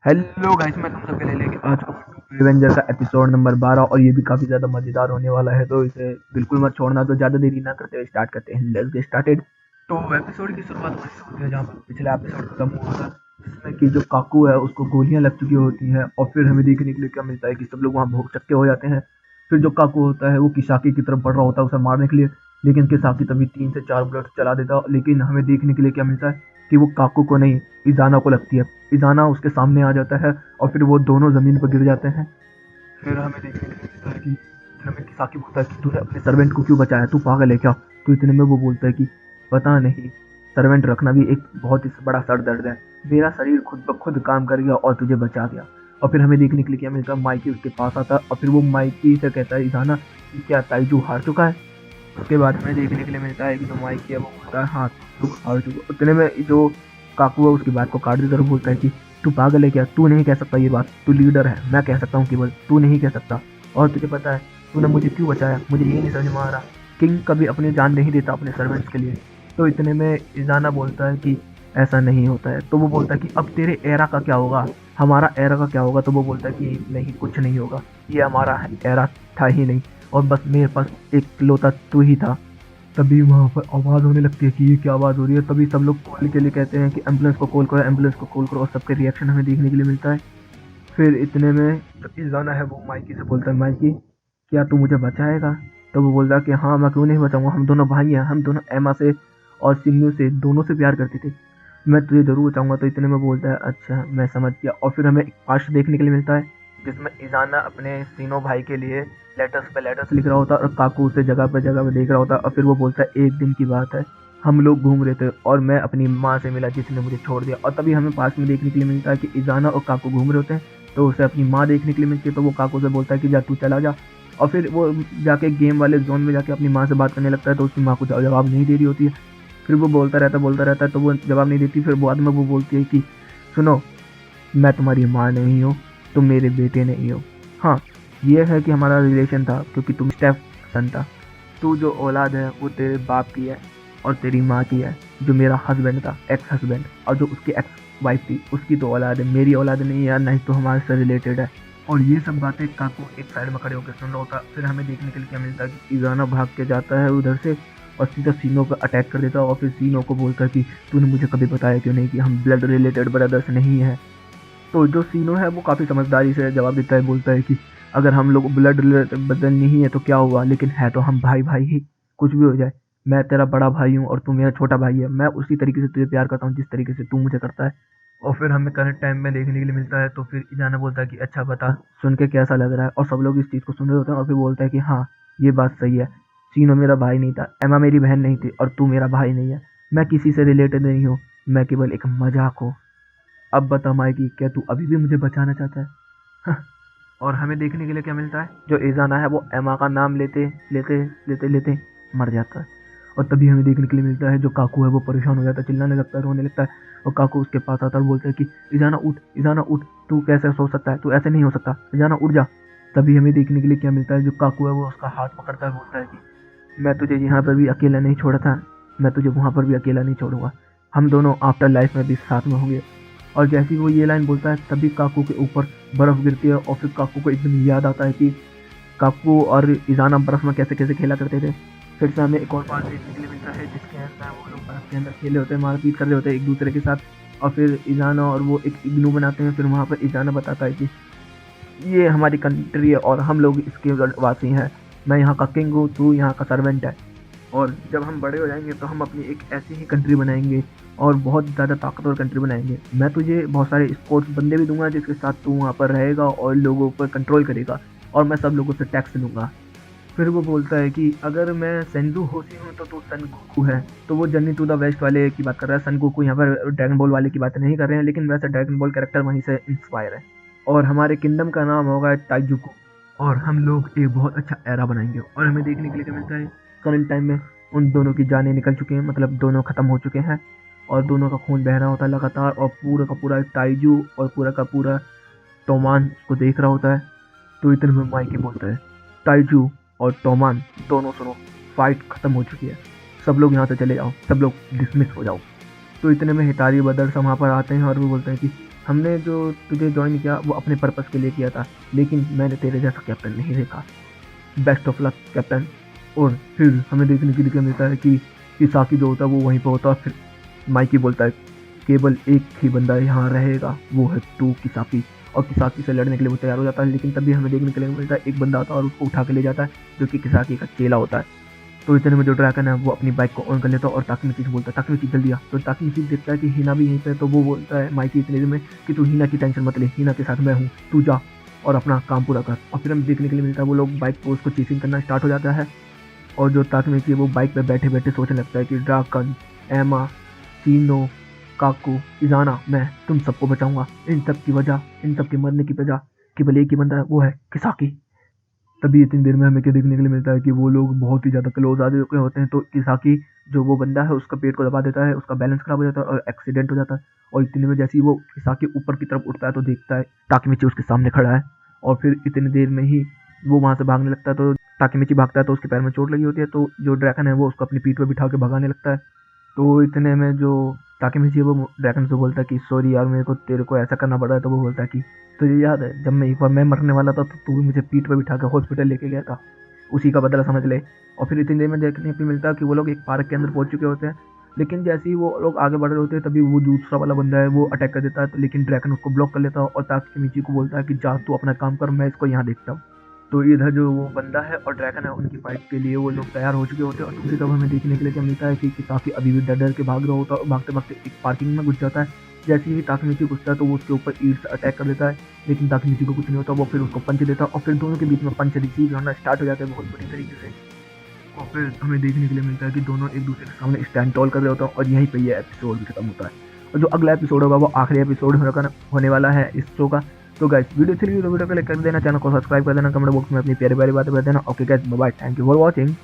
Hello guys, मैं तुम सबके लिए लेके आ चुका हूँ रिवेंजर का एपिसोड नंबर 12 और ये भी काफी ज्यादा मजेदार होने वाला है, तो इसे बिल्कुल मत छोड़ना। तो ज्यादा देरी ना करते हुए स्टार्ट करते हैं। Let's get started. तो एपिसोड की शुरुआत वहीं से होती है जहाँ पर पिछला एपिसोड खत्म हुआ था, जिसमें कि जो काकू है उसको गोलियां लग चुकी होती हैं और फिर हमें देखने के लिए क्या मिलता है कि सब लोग वहाँ भोग चक्के हो जाते हैं। फिर जो काकू होता है वो किसाकी की तरफ बढ़ रहा होता है उसे मारने के लिए, लेकिन किसाकी तभी 3 से 4 बुलेट चला देता है। लेकिन हमें देखने के लिए क्या मिलता है कि वो काकू को नहीं, इजाना को लगती है। इजाना उसके सामने आ जाता है और फिर वो दोनों जमीन पर गिर जाते हैं। फिर हमें देखने के लिए मिलता है कि फिर हमें किसाकी बोलता है कि तूने अपने सर्वेंट को क्यों बचाया, तू पागल है क्या। तो इतने में वो बोलता है कि पता नहीं, सर्वेंट रखना भी एक बहुत ही बड़ा सर दर्द है। मेरा शरीर खुद ब खुद काम कर गया और तुझे बचा गया। और फिर हमें देखने के लिए क्या मिलता है, माइकी उसके पास आता है और फिर वो माइकी से कहता है इजाना कि क्या ताइजू हार चुका है। उसके बाद हमें देखने के लिए मिलता है कि जो माइकी है वो बोलता है हाँ, तू हार चुका। उतने में जो काकू है उसकी बात को काट देता और बोलता है कि तू पागल है क्या, तू नहीं कह सकता ये बात, तू लीडर है, मैं कह सकता हूँ केवल, तू नहीं कह सकता। और तुझे पता है तूने मुझे क्यों बचाया, मुझे ये नहीं समझ में आ रहा। किंग कभी अपनी जान नहीं देता अपने सर्वेंट्स के लिए। तो इतने में इजाना बोलता है कि ऐसा नहीं होता है। तो वो बोलता है कि अब तेरे एरा का क्या होगा, हमारा एरा का क्या होगा। तो वो बोलता है कि नहीं, कुछ नहीं होगा, ये हमारा एरा था ही नहीं, और बस मेरे पास एक लौता तू ही था। तभी वहाँ पर आवाज़ होने लगती है कि ये क्या आवाज़ हो रही है। तभी सब लोग कॉल के लिए कहते हैं कि एम्बुलेंस को कॉल करो, एम्बुलेंस को कॉल करो, और सबके रिएक्शन हमें देखने के लिए मिलता है। फिर इतने में जो इजाना है वो माइकी से बोलता है, माइकी क्या तू मुझे बचाएगा। तो वो बोलता है कि हाँ, मैं क्यों नहीं बचाऊंगा, हम दोनों भाई हैं, हम दोनों एमा से और सिन्नू से दोनों से प्यार करते थे, मैं तुझे जरूर बचाऊंगा। तो इतने में बोलता है अच्छा मैं समझ गया। और फिर हमें एक पास्ट देखने के लिए मिलता है जिसमें इजाना अपने तीनों भाई के लिए लेटर्स पे लेटर्स लिख रहा होता है और काकू उसे जगह पे देख रहा होता है। और फिर वो बोलता है एक दिन की बात है, हम लोग घूम रहे थे और मैं अपनी माँ से मिला जिसने मुझे छोड़ दिया। और तभी हमें पास में देखने के लिए मिलता है कि इजाना और काकू घूम रहे होते हैं, तो उसे अपनी माँ देखने के लिए मिलती है। तो वो काकू से बोलता है कि जा तू चला जा। और फिर वो जाके गेम वाले जोन में जाके अपनी माँ से बात करने लगता है, तो उसकी माँ को जवाब नहीं दे रही होती है। फिर वो बोलता रहता है, तो वो जवाब नहीं देती। फिर बाद में वो बोलती है कि सुनो, मैं तुम्हारी माँ नहीं हूँ, तुम मेरे बेटे नहीं हो। हाँ, ये है कि हमारा रिलेशन था क्योंकि तुम स्टेप सन था। तू जो औलाद है वो तेरे बाप की है और तेरी माँ की है। जो मेरा हस्बैंड था, एक्स हस्बैंड, और जो उसकी एक्स वाइफ थी, उसकी तो औलाद है, मेरी औलाद नहीं है, यार नहीं तो हमारे से रिलेटेड है। और ये सब बातें काकू एक साइड में खड़े होकर सुन रहा होता। फिर हमें देखने के लिए क्या मिलता है कि इजाना भाग के जाता है उधर से और सीधा सीनो पर अटैक कर देता है। और फिर सीनो को बोलता है कि तूने मुझे कभी बताया क्यों नहीं कि हम ब्लड रिलेटेड ब्रदर्स नहीं है। तो जो सीनो है वो काफ़ी समझदारी से जवाब देता है, बोलता है कि अगर हम लोग ब्लड बदल नहीं है तो क्या हुआ, लेकिन है तो हम भाई भाई ही, कुछ भी हो जाए। मैं तेरा बड़ा भाई हूँ और तू मेरा छोटा भाई है, मैं उसी तरीके से तुझे प्यार करता हूँ जिस तरीके से तू मुझे करता है। और फिर हमें करंट टाइम में देखने के लिए मिलता है। तो फिर इजाना बोलता है कि अच्छा बता, सुन के कैसा लग रहा है। और सब लोग इस चीज़ को सुन रहे होते हैं और फिर बोलता है कि हाँ, ये बात सही है, सीनो मेरा भाई नहीं था, एमा मेरी बहन नहीं थी, और तू मेरा भाई नहीं है। मैं किसी से रिलेटेड नहीं हूँ, मैं केवल एक मजाक हूँ। अब बता माइकी, क्या तू अभी भी मुझे बचाना चाहता है? हाँ। और हमें देखने के लिए क्या मिलता है, जो इजाना है वो एमा का नाम लेते लेते लेते लेते मर जाता है। और तभी हमें देखने के लिए मिलता है जो काकू है वो परेशान हो जाता है, चिल्लाने लगता है, रोने लगता है। और काकू उसके पास आता है और बोलता है कि इजाना उठ, इजाना उठ, तू कैसे सो सकता है, तू ऐसे नहीं हो सकता, इजाना उठ जा। तभी हमें देखने के लिए क्या मिलता है, जो काकू है वो उसका हाथ पकड़ता है, बोलता है कि मैं तुझे यहाँ पर भी अकेला नहीं छोड़ा था, मैं तुझे वहाँ पर भी अकेला नहीं छोड़ूंगा, हम दोनों आफ्टर लाइफ में भी साथ में होंगे। और जैसे ही वो ये लाइन बोलता है तभी काकू के ऊपर बर्फ गिरती है और फिर काकू को एकदम याद आता है कि काकू और इजाना बर्फ में कैसे कैसे खेला करते थे। फिर से हमें एक और पार्ट देखने के लिए मिलता है जिसके अंदर वो लोग बर्फ के अंदर खेले होते हैं, मारपीट कर रहे होते हैं एक दूसरे के साथ। और फिर इजाना और वो एक इग्नू बनाते हैं। फिर वहाँ पर इजाना बताता है कि ये हमारी कंट्री है और हम लोग इसके वासी हैं, मैं यहाँ का किंग हूँ, तू यहाँ का सर्वेंट है। और जब हम बड़े हो जाएंगे तो हम अपनी एक ऐसी ही कंट्री बनाएंगे और बहुत ज़्यादा ताकतवर कंट्री बनाएंगे। मैं तुझे बहुत सारे स्पोर्ट्स बंदे भी दूंगा जिसके साथ तू वहाँ पर रहेगा और लोगों पर कंट्रोल करेगा, और मैं सब लोगों से टैक्स लूँगा। फिर वो बोलता है कि अगर मैं सेंजू होशी हूँ तो तू सन गोकू है। तो वो जर्नी टू द वेस्ट वाले की बात कर रहा है, सन गोकू यहाँ पर ड्रैगन बॉल वाले की बात नहीं कर रहे हैं, लेकिन वैसे ड्रैगन बॉल कैरेक्टर वहीं से इंस्पायर है। और हमारे किंगडम का नाम होगा टाइजुको, और हम लोग एक बहुत अच्छा एरा बनाएंगे। और हमें देखने के लिए क्या मिलता है, करंट टाइम में उन दोनों की जानें निकल चुकी हैं, मतलब दोनों खत्म हो चुके हैं और दोनों का खून बह रहा होता है लगातार। और पूरा का पूरा टाइजू और पूरा का पूरा टोमान उसको देख रहा होता है। तो इतने में माइकी बोलता है, टाइजू और टोमान दोनों सुनो, फाइट खत्म हो चुकी है, सब लोग यहाँ से चले जाओ, सब लोग डिसमिस हो जाओ। तो इतने में हितारी ब्रदर्स वहाँ पर आते हैं और वो बोलते हैं कि हमने जो तुझे ज्वाइन किया वो अपने पर्पस के लिए किया था, लेकिन मैंने तेरे जैसा कैप्टन नहीं देखा। Best of luck captain. और फिर हमें देखने के लिए मिलता है कि किसाकी जो होता है वो वहीं पर होता है। फिर माइकी बोलता है केवल एक ही बंदा यहाँ रहेगा, वो है तू किसाकी। और किसाकी से लड़ने के लिए वो तैयार हो जाता है, लेकिन तभी हमें देखने के लिए मिलता है एक बंदा आता है और उसको उठा के ले जाता है, जो कि किसाकी का चेला होता है। तो इतने में जो ड्रैगन है वो अपनी बाइक को ऑन कर लेता है और ताकमिची से बोलता है ताकमिची जल्दी आ। तो ताकमिची देखता है कि हीना भी यहीं पे है, तो वो बोलता है माइकी इतने देर में कि तू हीना की टेंशन मत ले, हीना के साथ मैं हूँ, तू जा और अपना काम पूरा कर। और फिर हम देखने के लिए मिलता है वो लोग बाइक को उसको चेसिंग करना स्टार्ट हो जाता है। और जो ताकमिची है वो बाइक पे बैठे बैठे सोचने लगता है कि ड्रैगन, एमा, सीनो, काकू, इजाना, मैं तुम सबको बचाऊंगा। इन सब की वजह, इन सब के मरने की वजह केवल एक ही बंदा है, वो है किसाकी। तभी इतनी देर में हमें क्या देखने के लिए मिलता है कि वो लोग बहुत ही ज़्यादा क्लोज आ चुके होते हैं। तो किसाकी जो वो बंदा है उसका पेट को दबा देता है, उसका बैलेंस खराब हो जाता है और एक्सीडेंट हो जाता है। और इतने में जैसे ही वो किसाकी ऊपर की तरफ उठता है तो देखता है ताकिमिची उसके सामने खड़ा है। और फिर इतनी देर में ही वो वहाँ से भागने लगता है। तो ताकिमिची भागता है तो उसके पैर में चोट लगी होती है, तो जो ड्रैगन है वो उसको अपनी पीठ पर बिठा के भगाने लगता है। तो इतने में जो ताकेमिची है वो ड्रैगन से बोलता है कि सॉरी यार, मेरे को तेरे को ऐसा करना पड़ा है। तो वो बोलता है कि तुझे याद है जब मैं एक बार मैं मरने वाला था तो तू भी मुझे पीठ पे बिठा के हॉस्पिटल लेके गया था, उसी का बदला समझ ले। और फिर इतनी देर में देखने को मिलता है कि वो लोग एक पार्क के अंदर पहुंच चुके होते हैं। लेकिन जैसे ही वो लोग आगे बढ़ रहे होते हैं तभी वो दूसरा वाला बंदा है वो अटैक कर देता है। तो लेकिन ड्रैगन उसको ब्लॉक कर लेता है और ताकेमिची को बोलता है कि जा तू अपना काम कर, मैं इसको यहाँ देखता हूँ। तो इधर जो वो बंदा है और ड्रैगन है उनकी फाइट के लिए वो लोग तैयार हो चुके होते हैं। और दूसरी तरफ हमें देखने के लिए क्या मिलता है कि काफी अभी भी डर डर के भाग रहा होता है और भागते भागते एक पार्किंग में घुस जाता है। जैसे ही ताकमिची घुसता है तो वो उसके ऊपर ईट से अटैक कर देता है, लेकिन ताकमिची को कुछ नहीं होता। वो फिर उसको पंच देता है और फिर दोनों के बीच में पंच रिसीव होना स्टार्ट हो जाता है बहुत बुरी तरीके से। और फिर हमें देखने के लिए मिलता है कि दोनों एक दूसरे के सामने स्टैंड टॉल कर रहे होते हैं और यहीं पे ये एपिसोड भी खत्म होता है। और जो अगला एपिसोड होगा वो आखिरी एपिसोड होने वाला है इस शो का। तो गाइस वीडियो अच्छी लगी तो वीडियो को लाइक कर देना, चैनल को सब्सक्राइब कर देना, कमेंट बॉक्स में अपनी प्यारी प्यारी बातें कर देना। Okay guys, bye bye, thank you for watching.